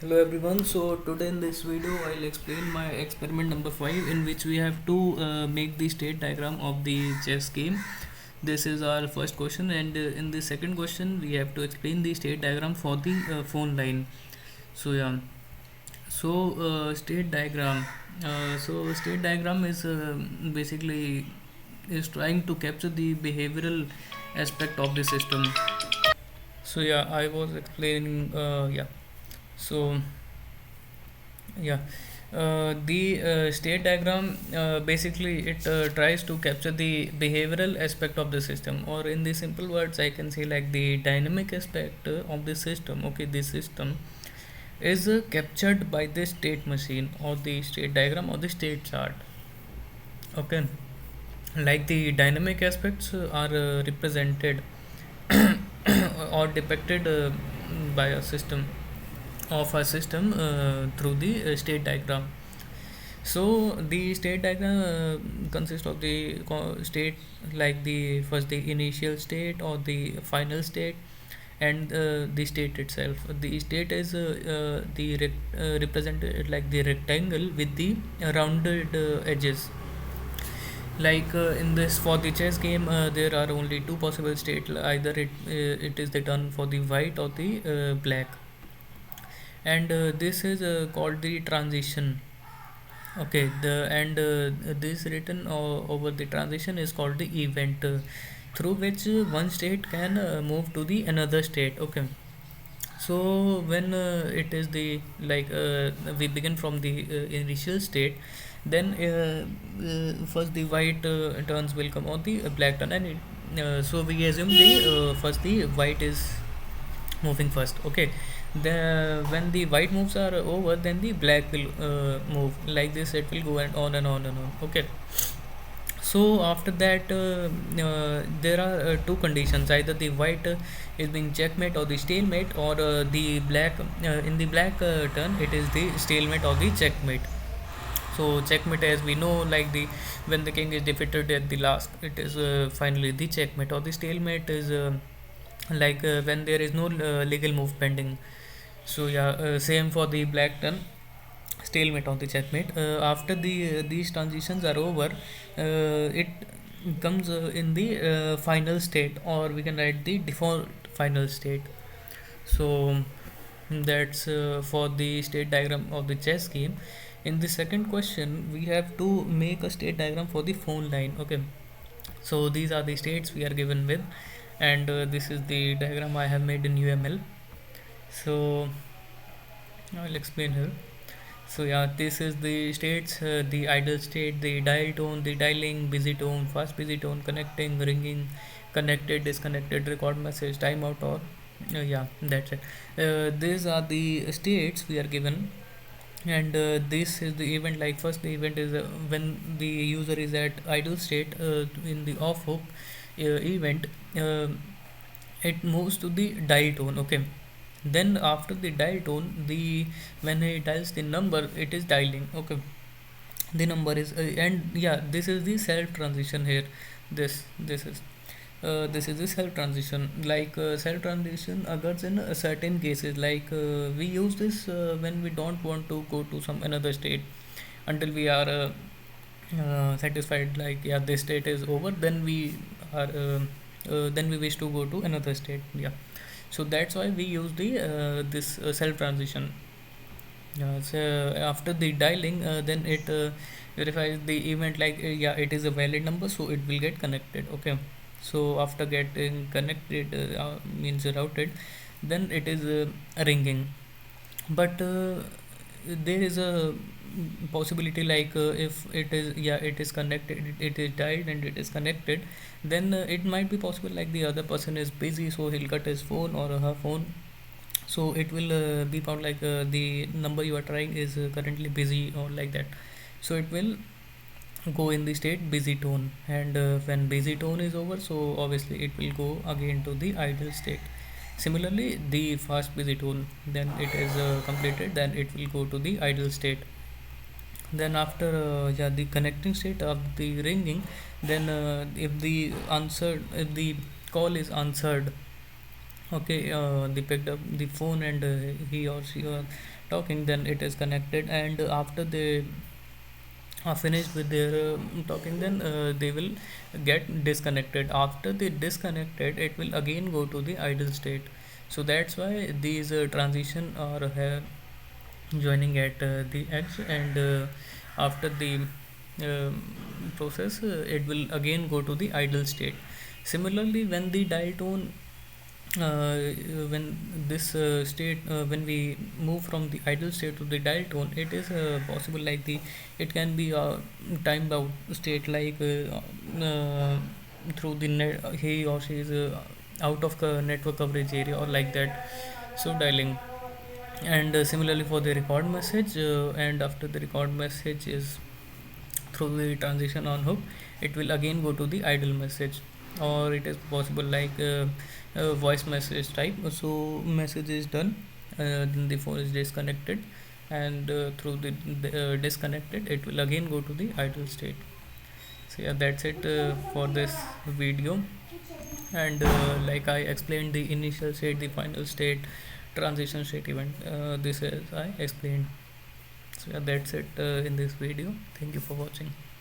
Hello everyone. So today in this video I'll explain my experiment number 5 in which we have to make the state diagram of the chess game. This is our first question, and in the second question we have to explain the state diagram for the phone line. So yeah. State diagram. State diagram is basically is trying to capture the behavioral aspect of the system. So yeah, I was explaining So yeah, the state diagram basically it tries to capture the behavioral aspect of the system, or in the simple words, I can say like the dynamic aspect of the system. Okay, the system is captured by the state machine or the state diagram or the state chart. Okay, like the dynamic aspects are represented or depicted by a system of a system through the state diagram. So the state diagram consists of the state, like the first the initial state or the final state, and the state itself. The state is represented like the rectangle with the rounded edges. Like in this for the chess game, there are only two possible states. Either it is the turn for the white or the black, and this is called the transition. Okay, the and this written over the transition is called the event, through which one state can move to the another state. Okay, so when it is the we begin from the initial state, then first the white turns will come on the black turn, and so we assume the first the white is moving first. Okay, the when the white moves are over, then the black will move. Like this it will go and on and on and on. Okay, so after that there are two conditions: either the white is being checkmate or the stalemate, or the black in the black turn it is the stalemate or the checkmate. So checkmate, as we know, like the when the king is defeated at the last, it is finally the checkmate. Or the stalemate is when there is no legal move pending. So yeah, same for the black turn, stalemate on the checkmate. After these transitions are over, it comes in the final state, or we can write the default final state. So that's for the state diagram of the chess game. In the second question, we have to make a state diagram for the phone line. Okay, so these are the states we are given with, and this is the diagram I have made in UML. So I'll explain here. So yeah, this is the states: the idle state, the dial tone, the dialing, busy tone, fast busy tone, connecting, ringing, connected, disconnected, record message, timeout, or yeah, that's it. These are the states we are given, and this is the event. Like first, the event is when the user is at idle state. In the off hook event, it moves to the dial tone. Okay, then after the dial tone, the when he dials the number, it is dialing. Okay, the number is and yeah, this is the self transition here. This is the self transition. Like self transition occurs in certain cases. Like we use this when we don't want to go to some another state until we are satisfied. Like yeah, this state is over, then we are then we wish to go to another state. Yeah, so that's why we use the this self transition. So after the dialing, then it verifies the event, like yeah, it is a valid number, so it will get connected. Okay, so after getting connected, means routed, then it is ringing. But there is a possibility, like if it is, yeah, it is connected, it is dialed and it is connected, then it might be possible like the other person is busy, so he'll cut his phone or her phone. So it will be found like the number you are trying is currently busy, or like that. So it will go in the state busy tone, and when busy tone is over, so obviously it will go again to the idle state. Similarly, the fast busy tone, then it is completed, then it will go to the idle state. Then after yeah, the connecting state of the ringing, then if the call is answered, Okay, they picked up the phone and he or she are talking, then it is connected, and after they are finished with their talking, then they will get disconnected. After they disconnected, it will again go to the idle state. So that's why these transition are joining at the edge, and after the process, it will again go to the idle state. Similarly, when the dial tone uh, when this state when we move from the idle state to the dial tone, it is possible like the it can be a timed out state, like through the net, he or she is out of network coverage area or like that, so dialing. And similarly for the record message, and after the record message is through the transition on hook, it will again go to the idle message. Or it is possible like voice message type, so message is done, then the phone is disconnected, and through the disconnected, it will again go to the idle state. So yeah, that's it for this video. And like I explained the initial state, the final state, transition state event, this is I explained. So yeah, that's it in this video. Thank you for watching.